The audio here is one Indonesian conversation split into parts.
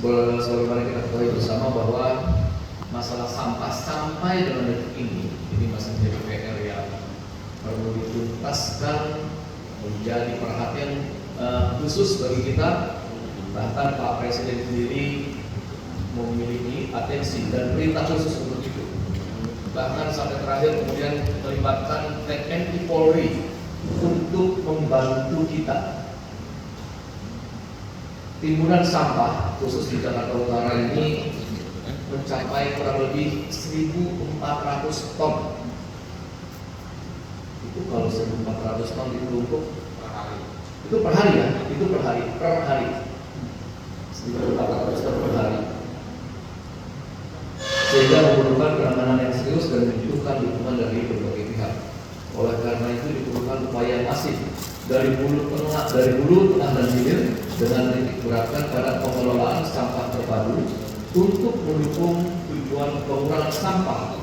Sebagaimana kita ketahui bersama bahwa masalah sampah sampai dengan detik ini masih menjadi PR yang perlu dituntaskan, menjadi perhatian khusus bagi kita. Bahkan Pak Presiden sendiri memiliki atensi dan perintah khusus untuk itu. Bahkan sampai terakhir kemudian melibatkan TNI Polri untuk membantu kita. Timbunan sampah khusus di Jakarta Utara ini mencapai kurang lebih 1.400 ton. Itu kalau 1.400 ton ditumpuk per hari. Itu per hari ya? Itu per hari. 1.400 ton per hari. Sehingga memerlukan penanganan yang serius dan membutuhkan dukungan dari berbagai pihak. Oleh karena itu diperlukan upaya masif dari hulu, tengah dan hilir dengan titik beratkan pada pengelolaan sampah terpadu untuk mendukung tujuan pengurangan sampah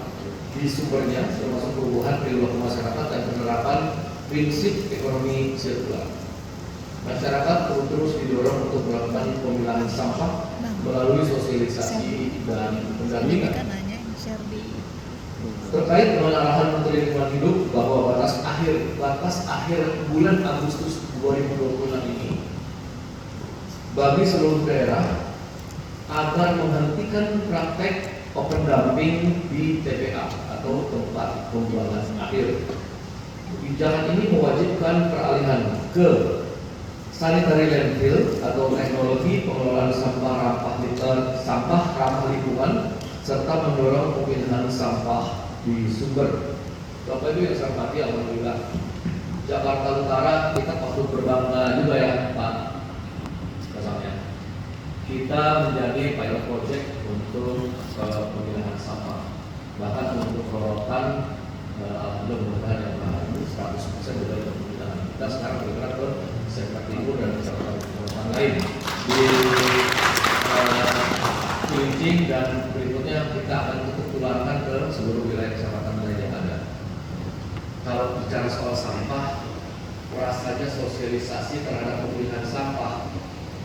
di sumbernya, termasuk perubahan perilaku masyarakat dan penerapan prinsip ekonomi sirkular. Masyarakat perlu terus didorong untuk melakukan pemilahan sampah melalui sosialisasi dan pendampingan. Terkait dengan arahan Menteri Lingkungan Hidup bahwa batas akhir bulan Agustus 2026 ini bagi seluruh daerah agar menghentikan praktek open dumping di TPA atau tempat pembuangan akhir. Kebijakan ini mewajibkan peralihan ke sanitary landfill atau teknologi pengelolaan sampah ramah lingkungan serta mendorong pemilihan sampah di sumber. Bapak Ibu yang saya hormati, alhamdulillah Jakarta Utara kita patut berbangga juga ya Pak. Kita menjadi pilot project untuk pemilihan sampah. Bahkan untuk rorotan alhamdulillah yang baru 100% dari pemilihan. Kita sekarang bergerak ke sektor timur dan kecamatan lain di Kuningan, dan berikutnya kita akan tularkan ke seluruh wilayah kecamatan lain yang ada. Kalau bicara soal sampah, rasanya sosialisasi terhadap pemilihan sampah.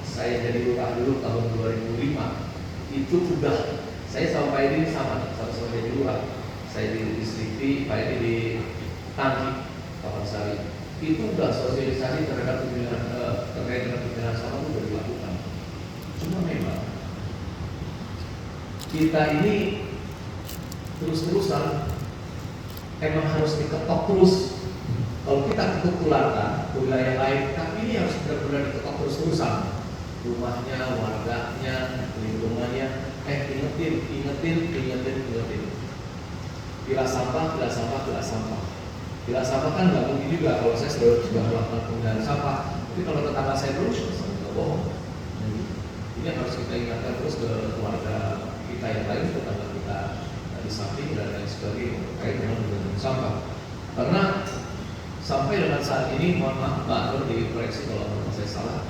Saya jadi lurah dulu tahun 2005. Itu udah saya sama Pak Edi sama jadi lurah. Saya di Slipi, Pak Edi di Tangki, Tapansari. Itu udah sosialisasi terhadap pemilihan terkait dengan pemilihan sampah itu sudah dilakukan. Cuma memang kita ini terus-terusan emang harus diketok terus. Kalau kita tularkan ke wilayah lain, tapi ini harus benar-benar diketok terus-terusan. Rumahnya, warganya, lingkungannya, ingetin. Pilah sampah. Pilah sampah kan nggak mungkin juga kalau saya sudah melakukan penggunaan sampah. Tapi kalau tetangga saya terus, nggak bohong. Ini harus kita ingatkan terus ke keluarga kita yang lain, tetangga kita di samping dan lain sebagainya terkait dengan penggunaan sampah. Karena sampai dengan saat ini, mohon maaf Pak Nur dikoreksi kalau saya salah,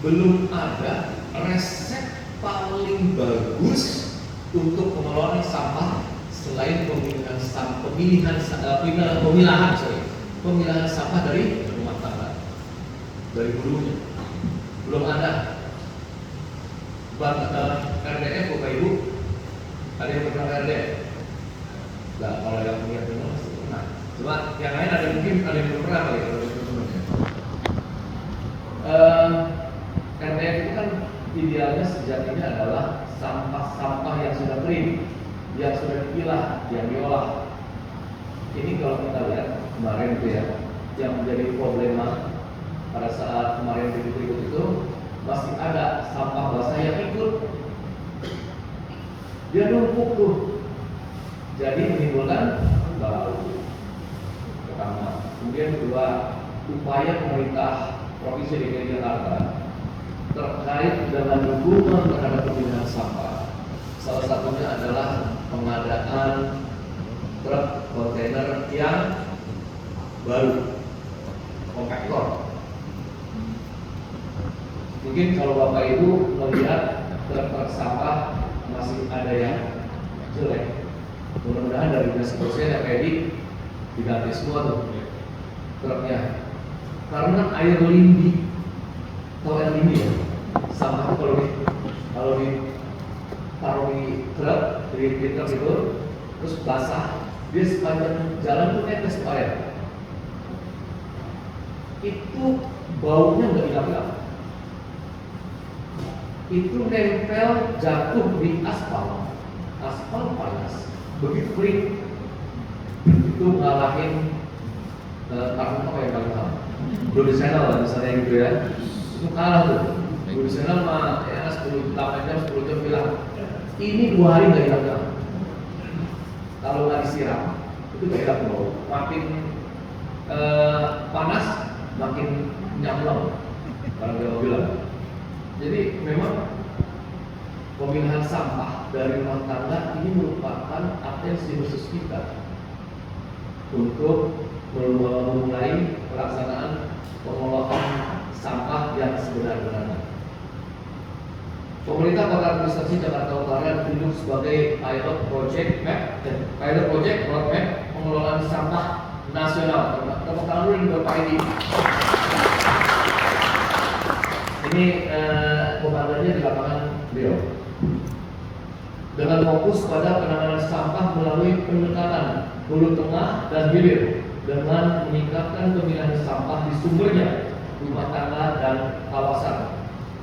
belum ada resep paling bagus untuk pengelolaan sampah selain pemilahan sampah dari rumah tangga, dari hulunya. Belum ada. RDF Bapak Ibu, ada yang pernah RDF? Nah, kalau yang punya dengar pasti pernah. Cuma yang lain ada mungkin ada yang belum pernah kali kalau teman-teman. RDF itu kan idealnya sejatinya adalah sampah-sampah yang sudah kering, yang sudah dipilah, yang diolah. Ini kalau kita lihat kemarin itu ya, yang menjadi problema pada saat kemarin berikut itu masih ada sampah basah yang ikut, dia numpuk tuh, jadi menimbulkan bau. Pertama, kemudian kedua, upaya pemerintah Provinsi DKI Jakarta terkait dengan dukungan terhadap pemilihan sampah, salah satunya adalah pengadaan truk kontainer yang baru, kompaktor. Mungkin kalau Bapak Ibu melihat truk sampah masih ada yang jelek, mudah-mudahan dari dinas kebersihan yang Edi diganti semua tuh truknya. Karena air lindi, tahu air lindi ya? sampah kalau di taruh di truk, di truk itu, terus basah, dia sepanjang jalan tuh netes air. Itu baunya nggak hilang. Itu nempel jatuh di aspal panas, begitu kering, itu ngalahin karena apa yang kalah? Blue Channel lah misalnya gitu ya, itu kalah tuh. Blue Channel mah ya 10 jam hilang. Ini 2 hari nggak hilang. Kalau nggak disiram, itu nggak hilang bau. Makin panas, makin nyamlong. Kalau dia bilang. Jadi memang pemilahan sampah dari rumah tangga ini merupakan atensi khusus kita untuk memulai pelaksanaan pengolahan sampah yang sebenar-benarnya. Pemerintah Kota Administrasi Jakarta Utara ditunjuk sebagai pilot project roadmap pengelolaan sampah nasional. Tepuk tangan dulu untuk Pak Edi. Ini komandannya di lapangan beliau. Dengan fokus pada penanganan sampah melalui pendekatan hulu tengah dan hilir dengan meningkatkan pemilahan sampah di sumbernya, rumah tangga dan kawasan,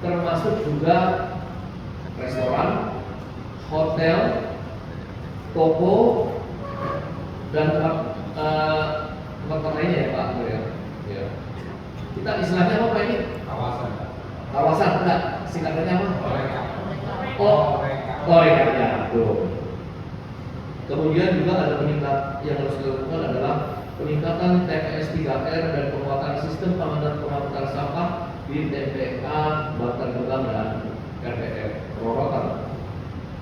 termasuk juga restoran, hotel, toko dan tempat lainnya ya Pak. Ya. Kita istilahnya apa ini? Kawasan enggak? Singkatannya apa? Horeca ya, tuh. Kemudian juga ada yang harus dilakukan adalah peningkatan TPS 3R dan penguatan sistem pengamatan sampah di TPA Bantar Gebang dan RPF Rorotan.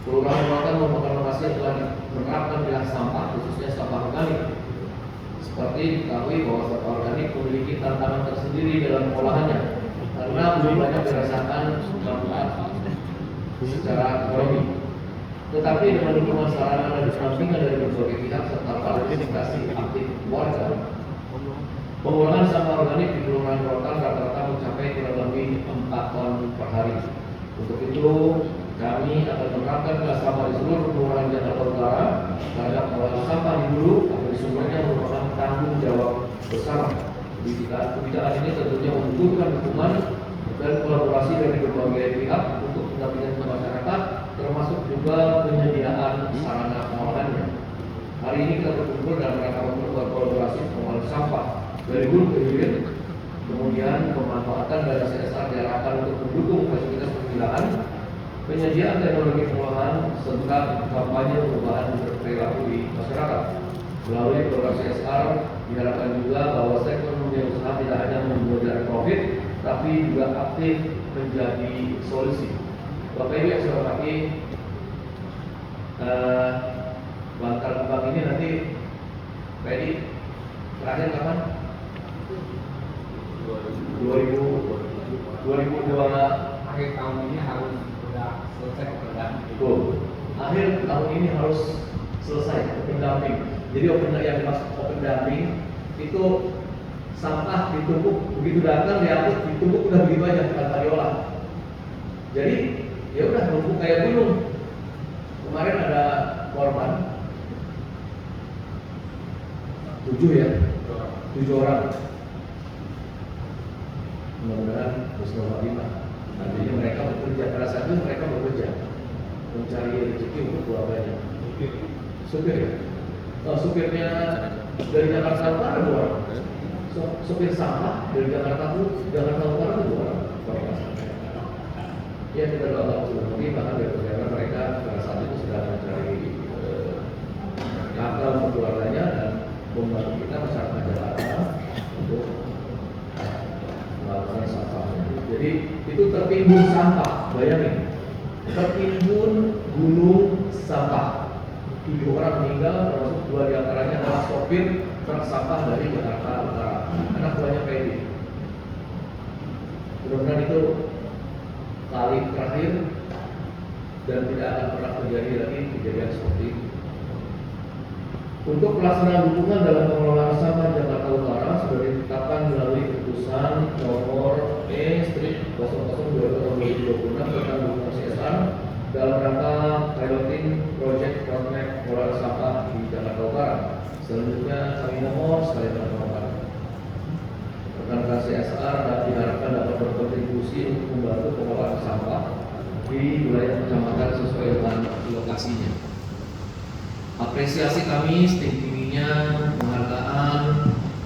Kelurahan Rorotan merupakan lokasi yang telah menerapkan pilah sampah, khususnya sampah organik. Seperti diketahui bahwa sampah organik memiliki tantangan tersendiri dalam pengolahannya karena belum banyak dirasakan manfaat secara ekonomi. Tetapi dengan dukungan sarana dan pendampingan dari berbagai pihak serta partisipasi aktif warga, pengolahan sampah organik di Kelurahan Rorotan rata-rata mencapai kurang lebih 4 ton per hari. Untuk itu, kami akan menerapkan pilah sampah di seluruh Kelurahan Jakarta Utara terhadap pengolahan sampah di hulu agar sumbernya merupakan tanggung jawab bersama. Kebijakan ini tentunya membutuhkan dukungan dan kolaborasi dari berbagai pihak untuk pendampingan ke masyarakat, termasuk juga penyediaan sarana pengolahannya. Hari ini kita berkumpul dalam rangka untuk kolaborasi pengolahan sampah dari hulu ke hilir, kemudian pemanfaatan dana CSR diarahkan untuk mendukung fasilitas pemilahan, penyediaan teknologi pengolahan, serta kampanye perubahan perilaku di masyarakat. Melalui program CSR diharapkan juga bahwa sektor dunia usaha tidak hanya mencari profit, tapi juga aktif menjadi solusi. Bapak Ibu yang saya hormati, Bantar Gebang ini nanti Pak Edi terakhir kapan? 2002 akhir tahun ini harus sudah selesai pendamping. Betul. Akhir tahun ini harus selesai pendamping. Jadi yang dimaksud open dumping itu sampah ditumpuk, begitu datang diangkut, ditumpuk udah begitu aja tanpa diolah. Jadi ya udah numpuk kayak gunung. Kemarin ada korban 7 orang. Mudah-mudahan bersama 5. Artinya mereka bekerja, pada saat itu mereka bekerja mencari rezeki untuk keluarganya. Supir ya? Supirnya dari Jakarta Utara 2 orang. Supir sampah dari Jakarta Utara 2 orang. Ya kita doakan seperti bahkan dari keluarga mereka pada saat itu sudah mencari nafkah untuk keluarganya dan membantu kita masyarakat Jakarta untuk melakukan sampahnya. Jadi itu tertimbun sampah, bayangin, tertimbun gunung sampah. 7 orang meninggal, termasuk 2 diantaranya adalah sopir truk sampah dari Jakarta Utara. Anak buahnya PD. Mudah-mudahan itu kali terakhir dan tidak akan pernah terjadi lagi kejadian seperti itu. Untuk pelaksanaan dukungan dalam pengelolaan sampah Jakarta Utara sudah ditetapkan melalui keputusan nomor E/1 00/2026 tentang dukungan CSR dalam rangka piloting project roadmap pengelolaan sampah di Jakarta Utara. Selanjutnya kami mohon sekali rekan-rekan CSR dan diharapkan dapat berkontribusi untuk membantu pengelolaan sampah di wilayah kecamatan sesuai dengan lokasinya. Apresiasi kami setinggi-tingginya, penghargaan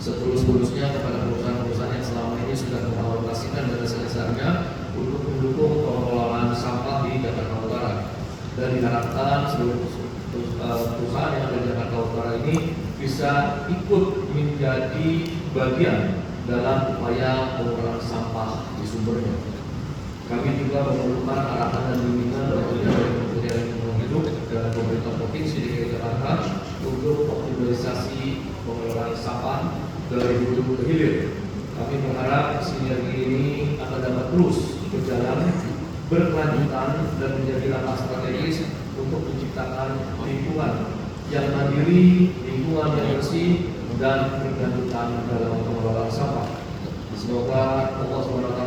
setulus-tulusnya kepada perusahaan-perusahaan yang selama ini sudah mengalokasikan dana CSR-nya untuk mendukung pengelolaan sampah di Jakarta Utara. Dan diharapkan seluruh perusahaan yang ada di Jakarta Utara ini bisa ikut menjadi bagian dalam upaya pengelolaan sampah di sumbernya. Kami juga memerlukan arahan dan bimbingan dari Kementerian Lingkungan Hidup dan pemerintah provinsi DKI Jakarta untuk optimalisasi pengelolaan sampah dari hulu ke hilir. Kami berharap sinergi ini akan dapat terus berjalan berkelanjutan dan menjadi langkah strategis untuk menciptakan lingkungan yang mandiri, lingkungan yang bersih dan berkelanjutan dalam pengelolaan sampah. Semoga Allah SWT,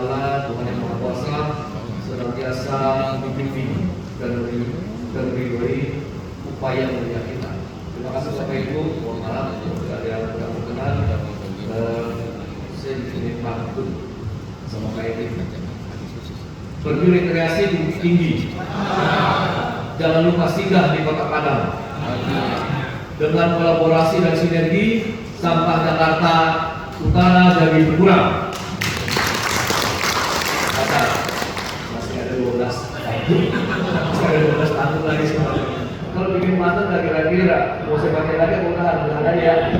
Tuhan yang Maha Kuasa, senantiasa membimbing dan meridhoi upaya mulia kita. Terima kasih Bapak Ibu. Mohon maaf jika ada yang kurang berkenan. Saya di sini pantun sama Pak Edi. Pergi rekreasi di Bukit Tinggi. Jangan lupa singgah di Kota Padang. Dengan kolaborasi dan sinergi, sampah Jakarta Utara jadi berkurang. Kata masih ada 12 tahun lagi sebenarnya. Kalau bikin pantun nggak kira-kira mau saya pakai lagi mudah-mudahan ada ya.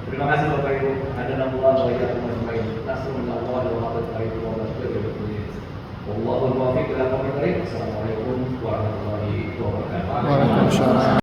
Terima kasih Bapak Ibu. Ada nama Allah yang bermain. Nasrullah wa rahmatullahi wa barakatuh. Wallahul muwaffiq ila aqwamit thoriq. Assalamualaikum warahmatullahi wabarakatuh. Waalaikumsalam.